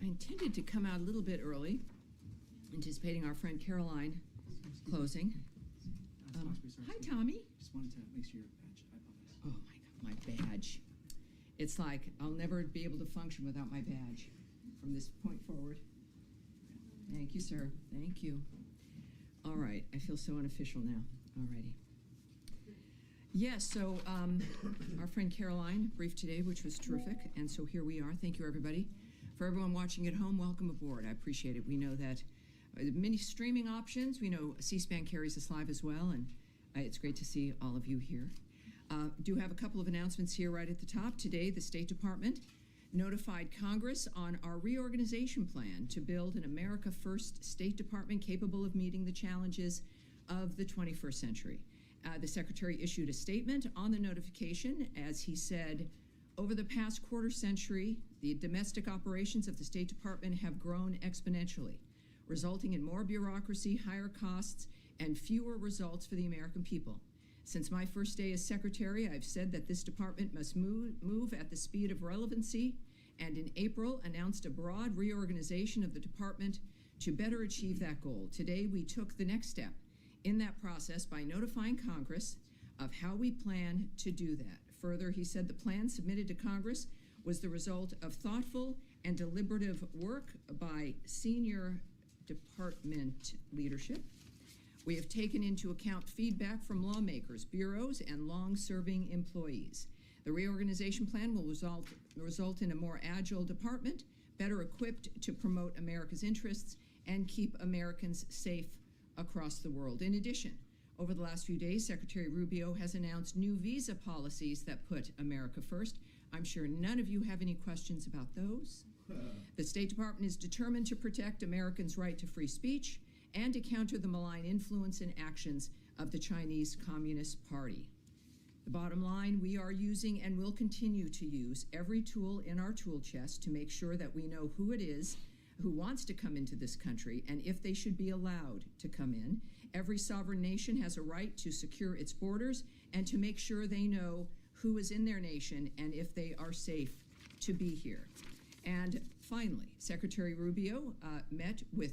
I intended to come out a little bit early, anticipating our friend Caroline closing. Hi, Tommy. Just wanted to make sure your badge. I apologize. Oh, my God, my badge. It's like I'll never be able to function without my badge from this point forward. Thank you, sir. Thank you. All right. I feel so unofficial now. All righty. Yes, so our friend Caroline briefed today, which was terrific, and so here we are. Thank you, everybody. For everyone watching at home, welcome aboard. I appreciate it. We know that many streaming options. We know C-SPAN carries us live as well, and it's great to see all of you here. Do have a couple of announcements here right at the top. Today, the State Department notified Congress on our reorganization plan to build an America First State Department capable of meeting the challenges of the 21st century. The Secretary issued a statement on the notification as he said, over the past quarter century, the domestic operations of the State Department have grown exponentially, resulting in more bureaucracy, higher costs, and fewer results for the American people. Since my first day as Secretary, I've said that this department must move at the speed of relevancy, and in April announced a broad reorganization of the department to better achieve that goal. Today, we took the next step in that process by notifying Congress of how we plan to do that. Further, he said the plan submitted to Congress was the result of thoughtful and deliberative work by senior department leadership. We have taken into account feedback from lawmakers, bureaus, and long-serving employees. The reorganization plan will result in a more agile department, better equipped to promote America's interests and keep Americans safe across the world. In addition, over the last few days, Secretary Rubio has announced new visa policies that put America first. I'm sure none of you have any questions about those. The State Department is determined to protect Americans' right to free speech and to counter the malign influence and actions of the Chinese Communist Party. The bottom line, we are using and will continue to use every tool in our tool chest to make sure that we know who it is who wants to come into this country and if they should be allowed to come in. Every sovereign nation has a right to secure its borders and to make sure they know who is in their nation and if they are safe to be here. And finally, Secretary Rubio met with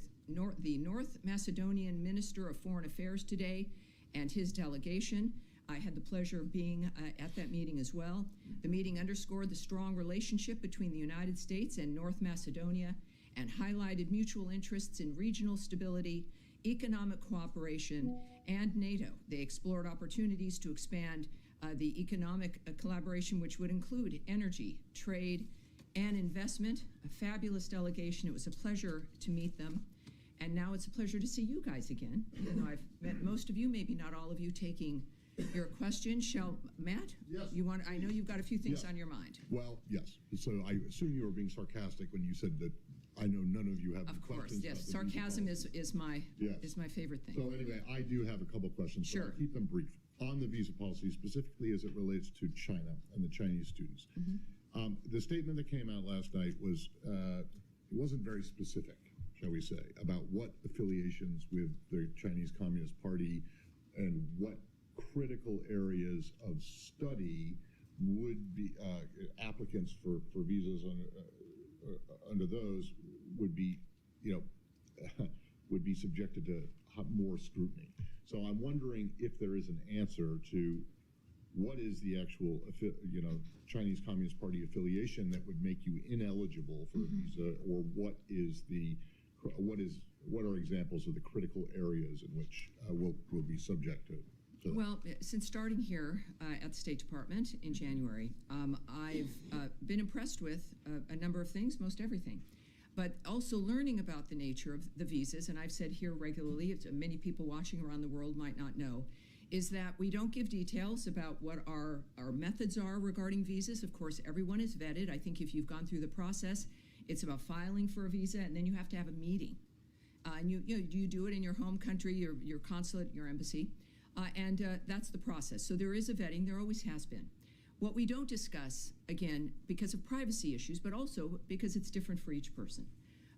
the North Macedonian Minister of Foreign Affairs today and his delegation. I had the pleasure of being at that meeting as well. The meeting underscored the strong relationship between the United States and North Macedonia and highlighted mutual interests in regional stability, economic cooperation, and NATO. They explored opportunities to expand the economic collaboration, which would include energy, trade, and investment. A fabulous delegation. It was a pleasure to meet them. And now it's a pleasure to see you guys again. Even though I've met most of you, maybe not all of you, taking your question. Matt? Yes. I know you've got a few things on your mind. Well, yes. So I assume you were being sarcastic when you said that I know none of you have questions. Of course, yes. About the Sarcasm is my favorite thing. So anyway, I do have a couple questions. Sure. So I'll keep them brief. On the visa policy, specifically as it relates to China and the Chinese students. Mm-hmm. The statement that came out last night was, it wasn't very specific, shall we say, about what affiliations with the Chinese Communist Party and what critical areas of study would be applicants for visas under those would be, would be subjected to more scrutiny. So I'm wondering if there is an answer to what is the actual, Chinese Communist Party affiliation that would make you ineligible for a visa, or what are examples of the critical areas in which we'll be subject to? Well, since starting here at the State Department in January, I've been impressed with a number of things, most everything, but also learning about the nature of the visas, and I've said here regularly, many people watching around the world might not know, is that we don't give details about what our methods are regarding visas. Of course, everyone is vetted. I think if you've gone through the process, it's about filing for a visa, and then you have to have a meeting. And you do it in your home country, your consulate, your embassy. And that's the process. So there is a vetting. There always has been. What we don't discuss, again, because of privacy issues, but also because it's different for each person,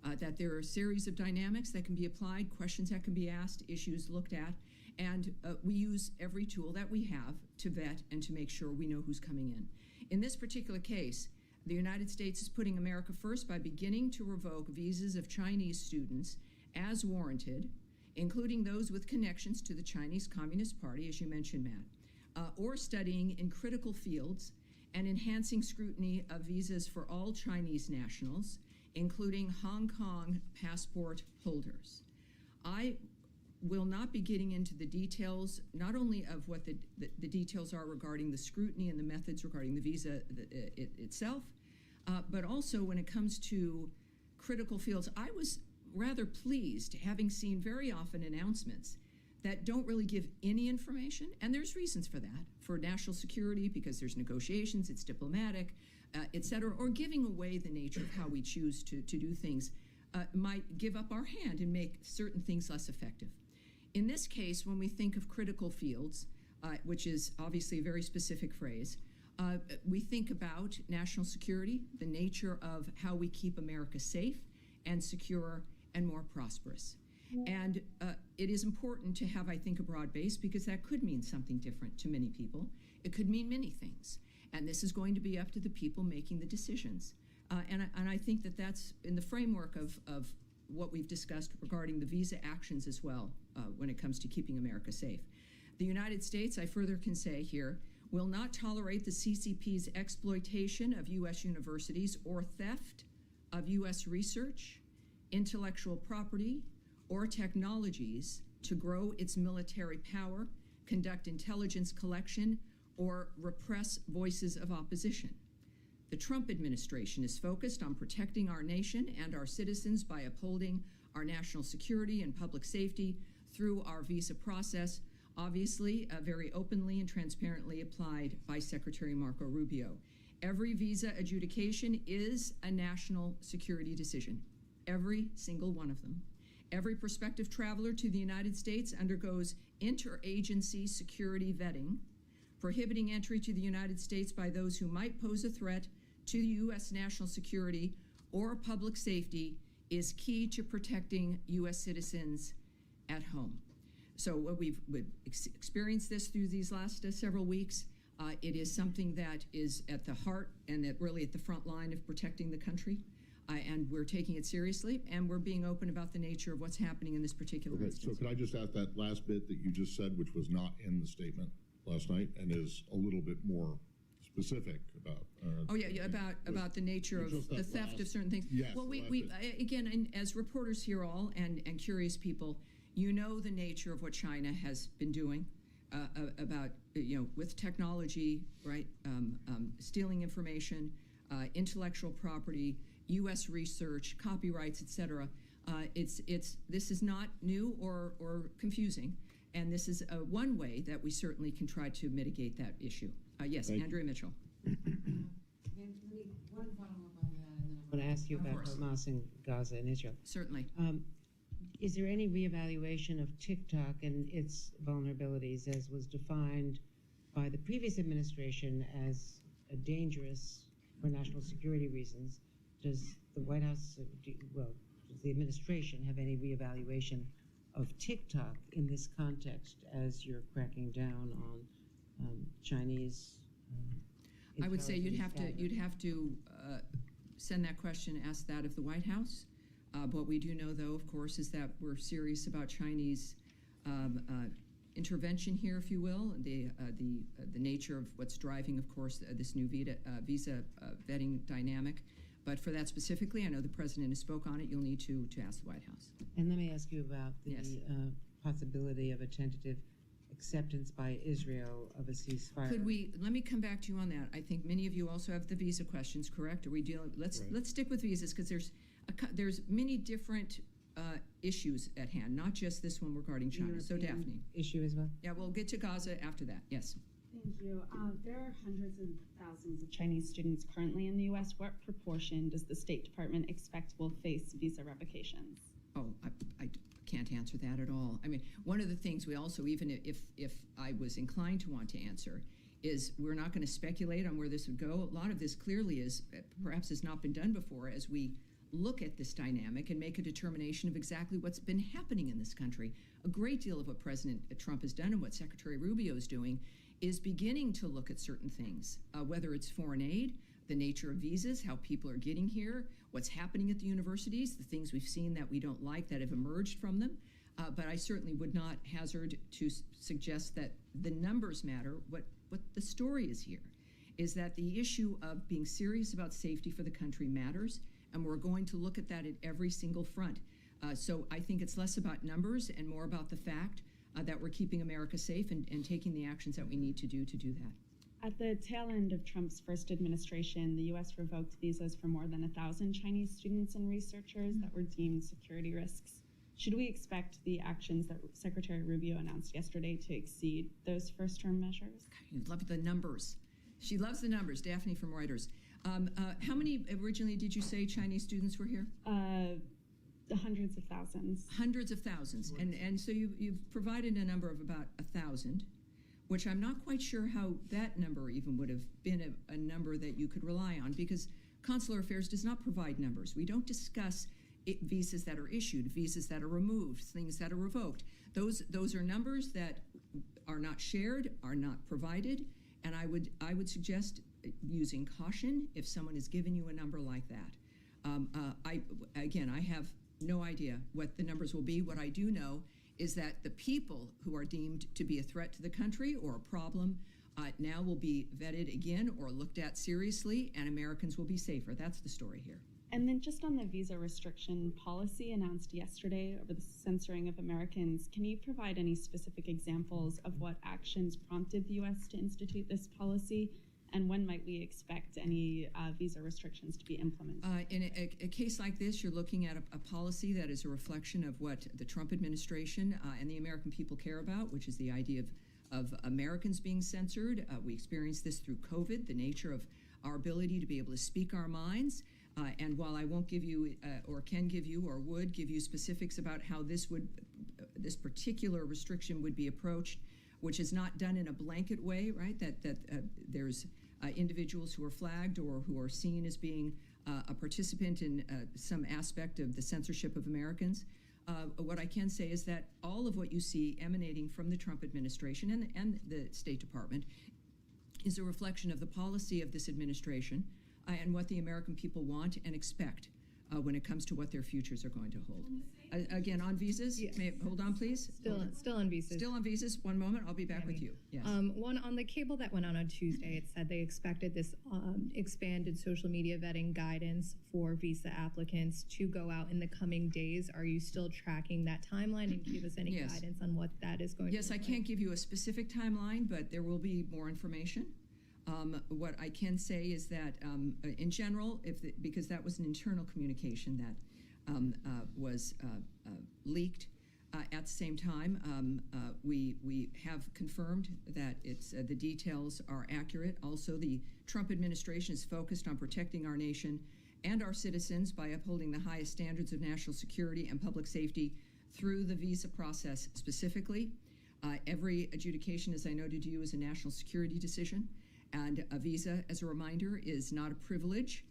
that there are a series of dynamics that can be applied, questions that can be asked, issues looked at, and we use every tool that we have to vet and to make sure we know who's coming in. In this particular case, The United States is putting America first by beginning to revoke visas of Chinese students as warranted, including those with connections to the Chinese Communist Party, as you mentioned, Matt, or studying in critical fields, and enhancing scrutiny of visas for all Chinese nationals, including Hong Kong passport holders. I will not be getting into the details, not only of what the details are regarding the scrutiny and the methods regarding the visa itself, but also when it comes to critical fields. I was rather pleased, having seen very often announcements that don't really give any information, and there's reasons for that, for national security, because there's negotiations, it's diplomatic, et cetera, or giving away the nature of how we choose to do things might give up our hand and make certain things less effective. In this case, when we think of critical fields, which is obviously a very specific phrase, we think about national security, the nature of how we keep America safe and secure and more prosperous. And it is important to have, I think, a broad base, because that could mean something different to many people. It could mean many things. And this is going to be up to the people making the decisions. And I think that that's in the framework of what we've discussed regarding the visa actions as well when it comes to keeping America safe. The United States, I further can say here, will not tolerate the CCP's exploitation of U.S. universities or theft of U.S. research, intellectual property, or technologies to grow its military power, conduct intelligence collection, or repress voices of opposition. The Trump administration is focused on protecting our nation and our citizens by upholding our national security and public safety through our visa process, obviously very openly and transparently applied by Secretary Marco Rubio. Every visa adjudication is a national security decision, every single one of them. Every prospective traveler to the United States undergoes interagency security vetting. Prohibiting entry to the United States by those who might pose a threat to U.S. national security or public safety is key to protecting U.S. citizens at home. So we've experienced this through these last several weeks. It is something that is at the heart and really at the front line of protecting the country. And we're taking it seriously, and we're being open about the nature of what's happening in this particular instance. So could I just ask that last bit that you just said, which was not in the statement last night and is a little bit more specific about... about the nature of the theft of certain things. Yes. Well, we again, and as reporters here all and curious people, you know the nature of what China has been doing about, with technology, right, stealing information, intellectual property, U.S. research, copyrights, et cetera. This is not new or confusing, and this is one way that we certainly can try to mitigate that issue. Yes, Andrea Mitchell. One follow-up on that, and then I want to ask you about Hamas and Gaza and Israel. Certainly. Is there any reevaluation of TikTok and its vulnerabilities, as was defined by the previous administration as dangerous for national security reasons? Does the White House, does the administration have any reevaluation of TikTok in this context as you're cracking down on Chinese? I would say you'd have to send that question, ask that of the White House. What we do know, though, of course, is that we're serious about Chinese intervention here, if you will, the nature of what's driving, of course, this new visa vetting dynamic. But for that specifically, I know the President has spoke on it. You'll need to ask the White House. And let me ask you about the possibility of a tentative acceptance by Israel of a ceasefire. Let me come back to you on that. I think many of you also have the visa questions, correct? Are we dealing? Let's stick with visas, because there's many different issues at hand, not just this one regarding China. So Daphne. Issue as well? Yeah, we'll get to Gaza after that. Yes. Thank you. There are hundreds of thousands of Chinese students currently in the U.S. What proportion does the State Department expect will face visa revocations? Oh, I can't answer that at all. I mean, one of the things we also, even if I was inclined to want to answer, is we're not going to speculate on where this would go. A lot of this clearly perhaps has not been done before as we look at this dynamic and make a determination of exactly what's been happening in this country. A great deal of what President Trump has done and what Secretary Rubio is doing is beginning to look at certain things, whether it's foreign aid, the nature of visas, how people are getting here, what's happening at the universities, the things we've seen that we don't like that have emerged from them. But I certainly would not hazard to suggest that the numbers matter. What the story is here is that the issue of being serious about safety for the country matters, and we're going to look at that at every single front. So I think it's less about numbers and more about the fact that we're keeping America safe and taking the actions that we need to do that. At the tail end of Trump's first administration, the U.S. revoked visas for more than 1,000 Chinese students and researchers that were deemed security risks. Should we expect the actions that Secretary Rubio announced yesterday to exceed those first-term measures? You love the numbers. She loves the numbers, Daphne from Reuters. How many originally did you say Chinese students were here? The hundreds of thousands. Hundreds of thousands. And so you've provided a number of about 1,000, which I'm not quite sure how that number even would have been a number that you could rely on, because Consular Affairs does not provide numbers. We don't discuss visas that are issued, visas that are removed, things that are revoked. Those are numbers that are not shared, are not provided, and I would suggest using caution if someone has given you a number like that. I have no idea what the numbers will be. What I do know is that the people who are deemed to be a threat to the country or a problem now will be vetted again or looked at seriously, and Americans will be safer. That's the story here. And then just on the visa restriction policy announced yesterday over the censoring of Americans, can you provide any specific examples of what actions prompted the U.S. to institute this policy? And when might we expect any visa restrictions to be implemented? In a case like this, you're looking at a policy that is a reflection of what the Trump administration and the American people care about, which is the idea of Americans being censored. We experienced this through COVID, the nature of our ability to be able to speak our minds. And while I won't give you, or can give you, or would give you specifics about how this particular restriction would be approached, which is not done in a blanket way, right? That there's individuals who are flagged or who are seen as being a participant in some aspect of the censorship of Americans. What I can say is that all of what you see emanating from the Trump administration and the State Department is a reflection of the policy of this administration and what the American people want and expect when it comes to what their futures are going to hold. Again, on visas, Yes. hold on, please. Still on visas. Still on visas. One moment, I'll be back with you. Yes. One on the cable that went on Tuesday, it said they expected this expanded social media vetting guidance for visa applicants to go out in the coming days. Are you still tracking that timeline, and give us any Yes. guidance on what that is going to Yes, look I can't give you a specific timeline, but there will be more information. What I can say is that, in general, because that was an internal communication that was leaked, at the same time, we have confirmed that the details are accurate. Also, the Trump administration is focused on protecting our nation and our citizens by upholding the highest standards of national security and public safety through the visa process specifically. Every adjudication, as I noted to you, is a national security decision. And a visa, as a reminder, is not a privilege.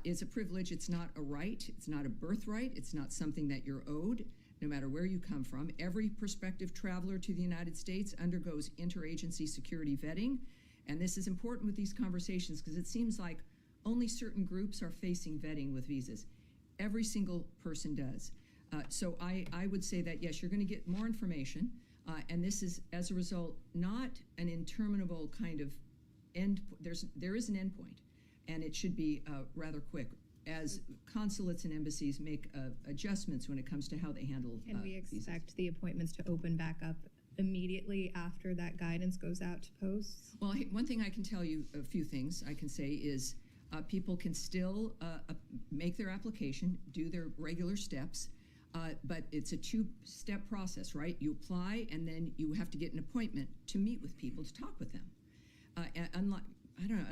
It's a privilege. It's not a right. It's not a birthright. It's not something that you're owed, no matter where you come from. Every prospective traveler to the United States undergoes interagency security vetting. And this is important with these conversations because it seems like only certain groups are facing vetting with visas. Every single person does. So I would say that, yes, you're going to get more information. And this is, as a result, not an interminable kind of there is an endpoint, and it should be rather quick as consulates and embassies make adjustments when it comes to how they handle Can we visas. expect the appointments to open back up immediately after that guidance goes out to posts? Well, one thing I can tell you, a few things I can say is people can still make their application, do their regular steps, but it's a two-step process, right? You apply, and then you have to get an appointment to meet with people, to talk with them.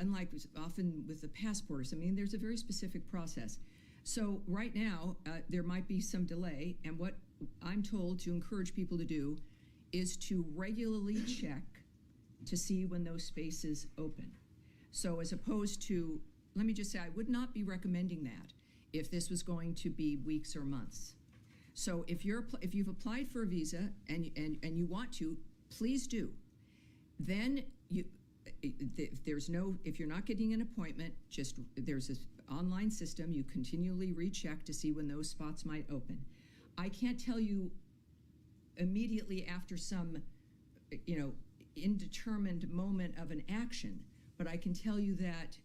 Unlike often with the passport or something, there's a very specific process. So right now, there might be some delay, and what I'm told to encourage people to do is to regularly check to see when those spaces open. So as opposed to, let me just say, I would not be recommending that if this was going to be weeks or months. So if you've applied for a visa and you want to, please do. Then if you're not getting an appointment, there's this online system. You continually recheck to see when those spots might open. I can't tell you immediately after some, indeterminate moment of an action, but I can tell you that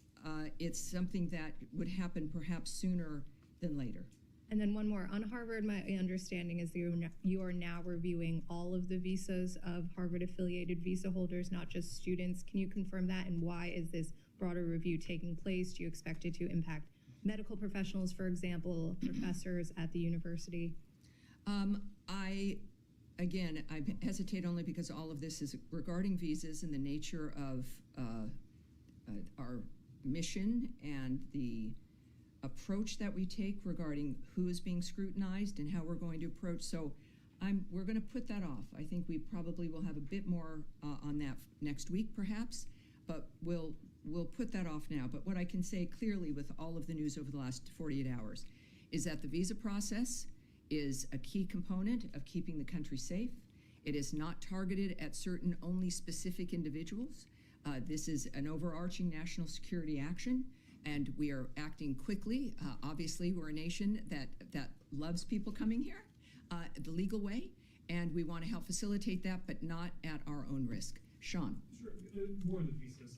it's something that would happen perhaps sooner than later. And then one more. On Harvard, my understanding is that you are now reviewing all of the visas of Harvard-affiliated visa holders, not just students. Can you confirm that? And why is this broader review taking place? Do you expect it to impact medical professionals, for example, professors at the university? I hesitate only because all of this is regarding visas and the nature of our mission and the approach that we take regarding who is being scrutinized and how we're going to approach. So we're going to put that off. I think we probably will have a bit more on that next week, perhaps, but we'll put that off now. But what I can say clearly with all of the news over the last 48 hours is that the visa process is a key component of keeping the country safe. It is not targeted at certain only specific individuals. This is an overarching national security action, and we are acting quickly. Obviously, we're a nation that loves people coming here the legal way, and we want to help facilitate that, but not at our own risk. Sean. Sure. More on the visas.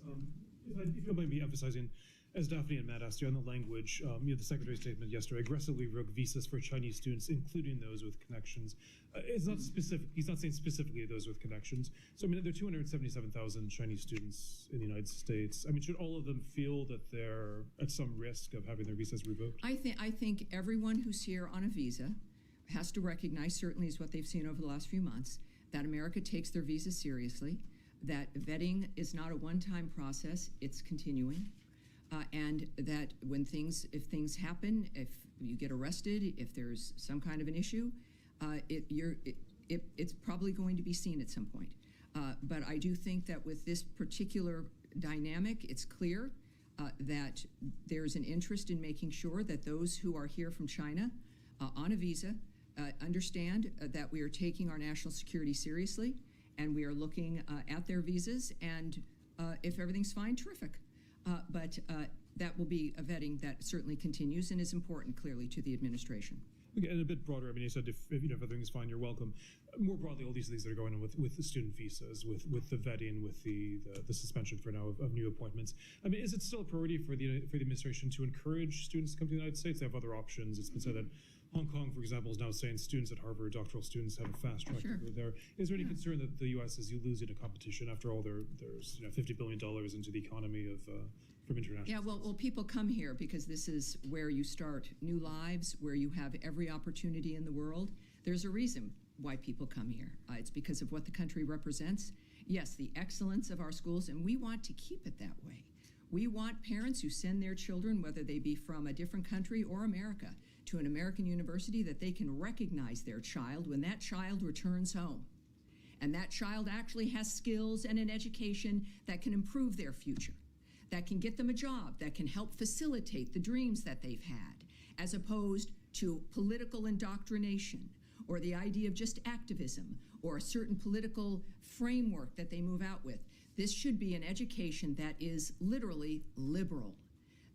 If you don't mind me emphasizing, as Daphne and Matt asked you on the language, the Secretary's statement yesterday aggressively revoked visas for Chinese students, including those with connections. It's not specific. He's not saying specifically those with connections. So, there are 277,000 Chinese students in the United States. Should all of them feel that they're at some risk of having their visas revoked? I think everyone who's here on a visa has to recognize, certainly is what they've seen over the last few months, that America takes their visas seriously, that vetting is not a one-time process, it's continuing. And that if things happen, if you get arrested, if there's some kind of an issue, it's probably going to be seen at some point. But I do think that with this particular dynamic, it's clear that there's an interest in making sure that those who are here from China on a visa understand that we are taking our national security seriously, and we are looking at their visas, and if everything's fine, terrific. But that will be a vetting that certainly continues and is important, clearly, to the administration. Okay, and a bit broader, you said if everything's fine, you're welcome. More broadly, all these things that are going on with the student visas, with the vetting, with the suspension for now of new appointments. Is it still a priority for the administration to encourage students to come to the United States? They have other options. It's been said that Hong Kong, for example, is now saying students at Harvard, doctoral students, have a fast track to go there. Is there any concern that the U.S. is losing a competition? After all, there's $50 billion into the economy from international. Yeah, well, people come here because this is where you start new lives, where you have every opportunity in the world. There's a reason why people come here. It's because of what the country represents. Yes, the excellence of our schools, and we want to keep it that way. We want parents who send their children, whether they be from a different country or America, to an American university, that they can recognize their child when that child returns home. And that child actually has skills and an education that can improve their future, that can get them a job, that can help facilitate the dreams that they've had, as opposed to political indoctrination or the idea of just activism or a certain political framework that they move out with. This should be an education that is literally liberal.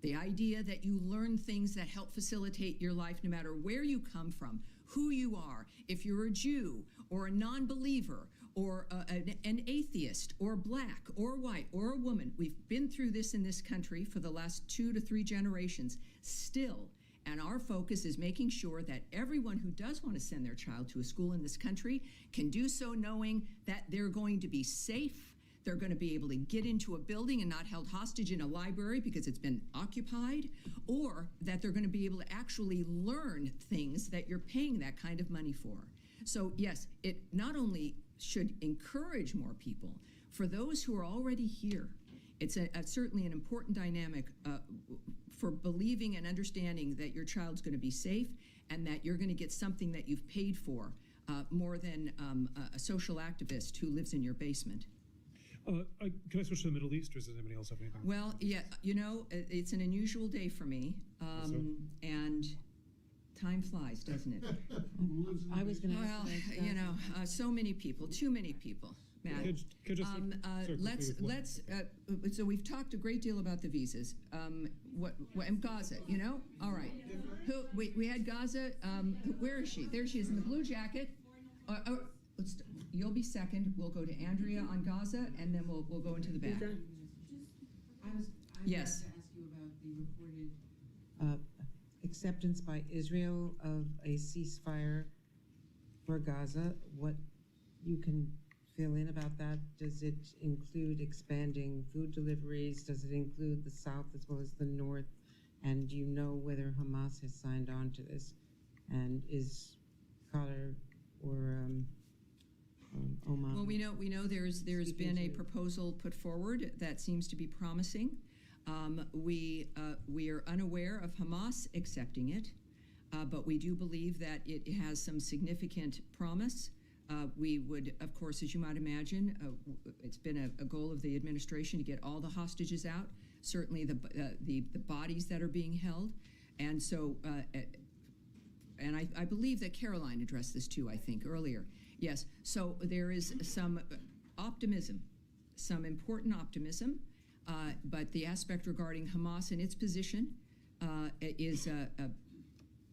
The idea that you learn things that help facilitate your life no matter where you come from, who you are, if you're a Jew or a non-believer or an atheist or black or white or a woman. We've been through this in this country for the last 2 to 3 generations still. And our focus is making sure that everyone who does want to send their child to a school in this country can do so knowing that they're going to be safe. They're going to be able to get into a building and not held hostage in a library because it's been occupied, or that they're going to be able to actually learn things that you're paying that kind of money for. So yes, it not only should encourage more people, for those who are already here, it's certainly an important dynamic for believing and understanding that your child's going to be safe and that you're going to get something that you've paid for more than a social activist who lives in your basement. Can I switch to the Middle East, or does anybody else have anything? Well, yeah, it's an unusual day for me, and time flies, doesn't it? I was going to Well, so many people, too many people. Matt. Could just So we've talked a great deal about the visas. What and Gaza, you know? All right. We had Gaza. Where is she? There she is in the blue jacket. You'll be second. We'll go to Andrea on Gaza, and then we'll go into the back. Yes. To ask you about the reported acceptance by Israel of a ceasefire for Gaza. What you can fill in about that? Does it include expanding food deliveries? Does it include the South as well as the North? And do you know whether Hamas has signed on to this? And is Qatar or Oman? Well, we know there's been a proposal put forward that seems to be promising. We are unaware of Hamas accepting it, but we do believe that it has some significant promise. We would, of course, as you might imagine, it's been a goal of the administration to get all the hostages out, certainly the bodies that are being held. And so, and I believe that Caroline addressed this too, I think, earlier. Yes, so there is some optimism, some important optimism, but the aspect regarding Hamas and its position is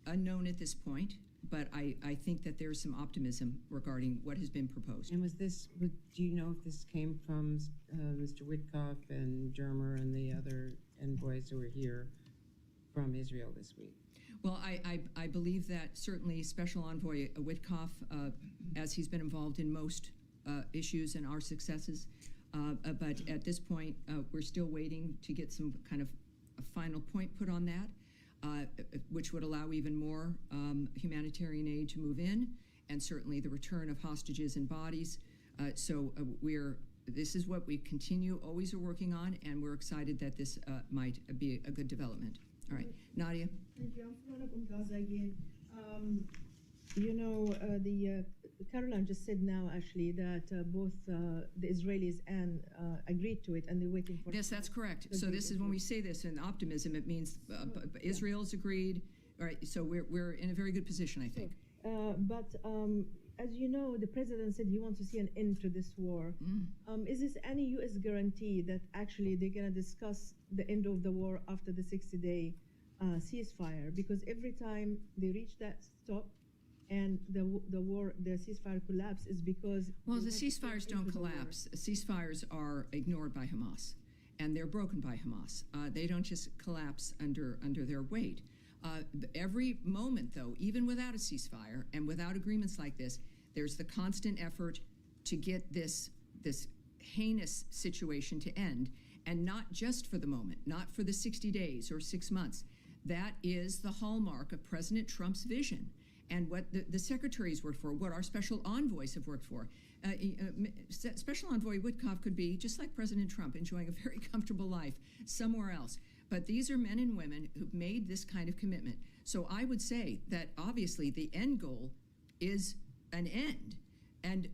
unknown at this point. But I think that there's some optimism regarding what has been proposed. And was this, do you know if this came from Mr. Witkoff and Germer and the other envoys who were here from Israel this week? Well, I believe that certainly Special Envoy Witkoff, as he's been involved in most issues and our successes, but at this point, we're still waiting to get some kind of a final point put on that. Which would allow even more humanitarian aid to move in, and certainly the return of hostages and bodies. This is what we always are working on, and we're excited that this might be a good development. All right, Nadia. Thank you. I'm following up on Gaza again. Caroline just said now, actually, that both the Israelis and agreed to it, and they're waiting for. Yes, that's correct. So this is when we say this in optimism, it means Israel's agreed. All right, so we're in a very good position, I think. But as you know, the president said he wants to see an end to this war. Is this any U.S. guarantee that actually they're going to discuss the end of the war after the 60-day ceasefire? Because every time they reach that stop, and the ceasefire collapse is because. Well, the ceasefires don't collapse. Ceasefires are ignored by Hamas, and they're broken by Hamas. They don't just collapse under their weight. Every moment, though, even without a ceasefire and without agreements like this, there's the constant effort to get this heinous situation to end, and not just for the moment, not for the 60 days or 6 months. That is the hallmark of President Trump's vision. And what the secretaries worked for, what our special envoys have worked for. Special Envoy Witkoff could be, just like President Trump, enjoying a very comfortable life somewhere else. But these are men and women who've made this kind of commitment. So I would say that obviously the end goal is an end.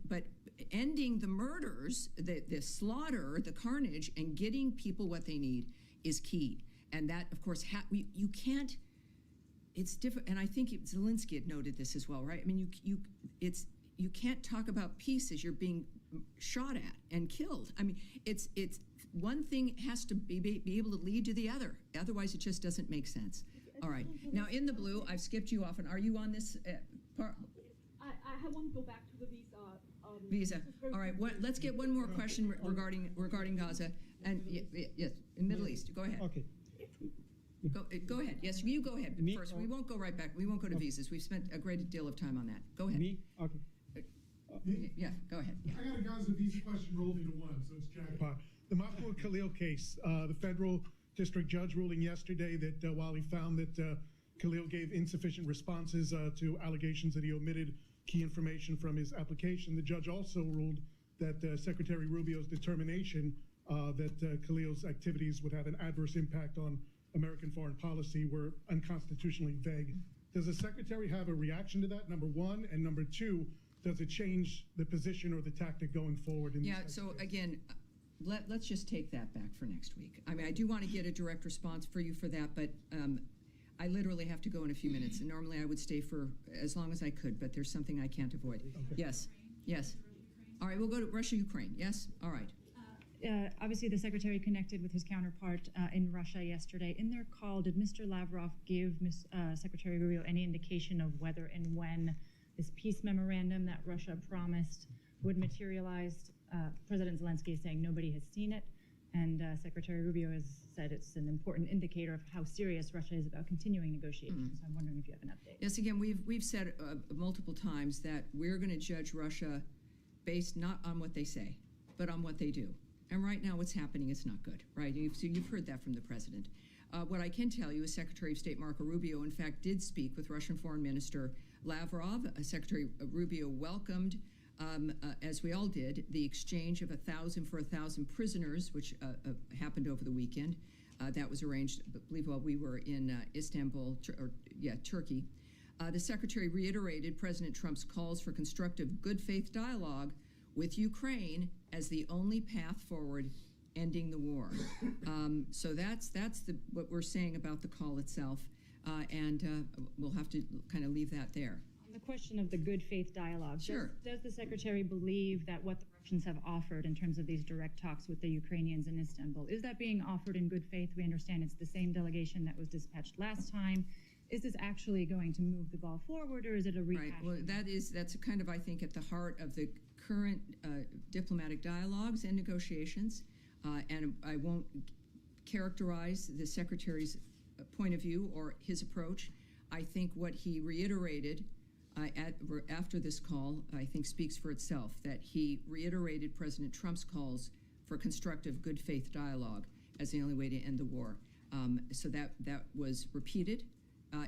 But ending the murders, the slaughter, the carnage, and getting people what they need is key. And that, of course, you can't. It's different, and I think Zelensky had noted this as well, right? I mean, you can't talk about peace as you're being shot at and killed. I mean, it's one thing has to be able to lead to the other. Otherwise, it just doesn't make sense. All right. Now, in the blue, I've skipped you off, and are you on this part? I want to go back to the visa. Visa. All right. Let's get one more question regarding Gaza and yes, in Middle East. Go ahead. Okay. Go ahead. Yes, you go ahead first. We won't go right back. We won't go to visas. We've spent a great deal of time on that. Go ahead. Me? Okay. Yeah, go ahead. Yeah. I got a Gaza visa question rolled into one, so it's Jack. The Mahmoud Khalil case, the federal district judge ruling yesterday that while he found that Khalil gave insufficient responses to allegations that he omitted key information from his application, the judge also ruled that Secretary Rubio's determination that Khalil's activities would have an adverse impact on American foreign policy were unconstitutionally vague. Does the secretary have a reaction to that, number one? And number two, does it change the position or the tactic going forward? So again, let's just take that back for next week. I mean, I do want to get a direct response for you for that, but I literally have to go in a few minutes. And normally I would stay for as long as I could, but there's something I can't avoid. Okay. Yes. All right, we'll go to Russia, Ukraine. Yes? All right. Obviously, the Secretary connected with his counterpart in Russia yesterday. In their call, did Mr. Lavrov give Secretary Rubio any indication of whether and when this peace memorandum that Russia promised would materialize? President Zelensky is saying nobody has seen it, and Secretary Rubio has said it's an important indicator of how serious Russia is about continuing negotiations. So I'm wondering if you have an update. Yes, again, we've said multiple times that we're going to judge Russia based not on what they say, but on what they do. And right now what's happening is not good, right? You've heard that from the president. What I can tell you is Secretary of State Marco Rubio, in fact, did speak with Russian Foreign Minister Lavrov. Secretary Rubio welcomed, as we all did, the exchange of 1,000 for 1,000 prisoners, which happened over the weekend. That was arranged, I believe, while we were in Istanbul, Turkey. The Secretary reiterated President Trump's calls for constructive good faith dialogue with Ukraine as the only path forward ending the war. So that's what we're saying about the call itself, and we'll have to kind of leave that there. On the question of the good faith dialogue, Sure. Does the Secretary believe that what the Russians have offered in terms of these direct talks with the Ukrainians in Istanbul, is that being offered in good faith? We understand it's the same delegation that was dispatched last time. Is this actually going to move the ball forward, or is it a rehash? Right. Well, that's kind of, I think, at the heart of the current diplomatic dialogues and negotiations. And I won't characterize the Secretary's point of view or his approach. I think what he reiterated after this call, I think, speaks for itself, that he reiterated President Trump's calls for constructive good faith dialogue as the only way to end the war. So that was repeated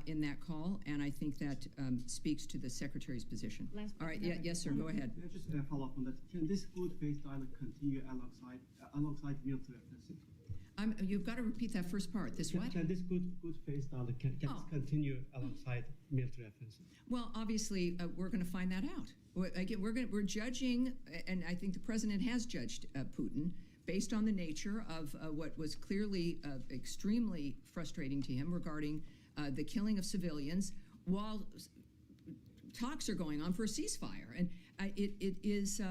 in that call, and I think that speaks to the Secretary's position. All right, yes, sir, go ahead. May I just follow up on that? Can this good faith dialogue continue alongside military offensive? You've got to repeat that first part. This what? Can this good faith dialogue can this continue alongside military offensive? Well, obviously, we're going to find that out. Again, we're judging, and I think the president has judged Putin based on the nature of what was clearly extremely frustrating to him regarding the killing of civilians while talks are going on for a ceasefire. And it is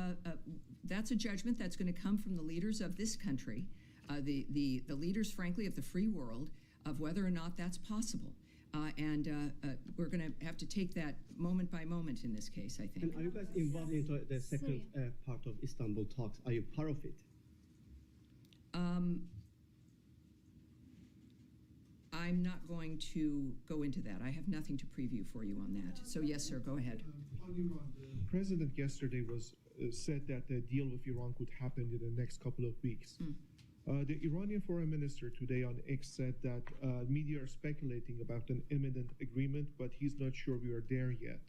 that's a judgment that's going to come from the leaders of this country, the leaders, frankly, of the free world, of whether or not that's possible. And we're going to have to take that moment by moment in this case, I think. And are you guys involved into the second part of Istanbul talks? Are you part of it? I'm not going to go into that. I have nothing to preview for you on that. So yes, sir, go ahead. The president yesterday said that the deal with Iran could happen in the next couple of weeks. The Iranian foreign minister today on X said that media are speculating about an imminent agreement, but he's not sure we are there yet.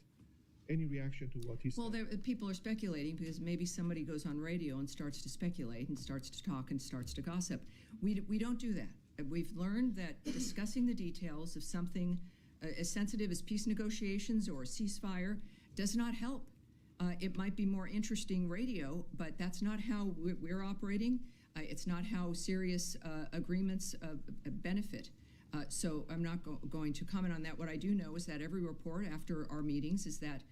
Any reaction to what he said? Well, people are speculating because maybe somebody goes on radio and starts to speculate and starts to talk and starts to gossip. We don't do that. We've learned that discussing the details of something as sensitive as peace negotiations or a ceasefire does not help. It might be more interesting radio, but that's not how we're operating. It's not how serious agreements benefit. So I'm not going to comment on that. What I do know is that every report after our meetings is that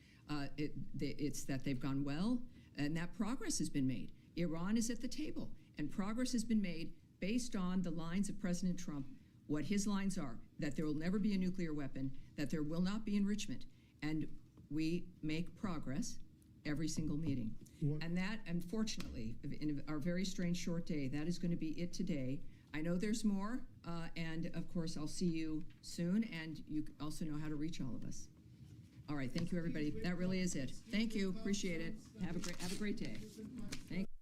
it's that they've gone well and that progress has been made. Iran is at the table, and progress has been made based on the lines of President Trump, what his lines are, that there will never be a nuclear weapon, that there will not be enrichment. And we make progress every single meeting. And that, unfortunately, in our very strange short day, that is going to be it today. I know there's more, and of course, I'll see you soon, and you also know how to reach all of us. All right, thank you, everybody. That really is it. Thank you, appreciate it. Have a great day. Thank you.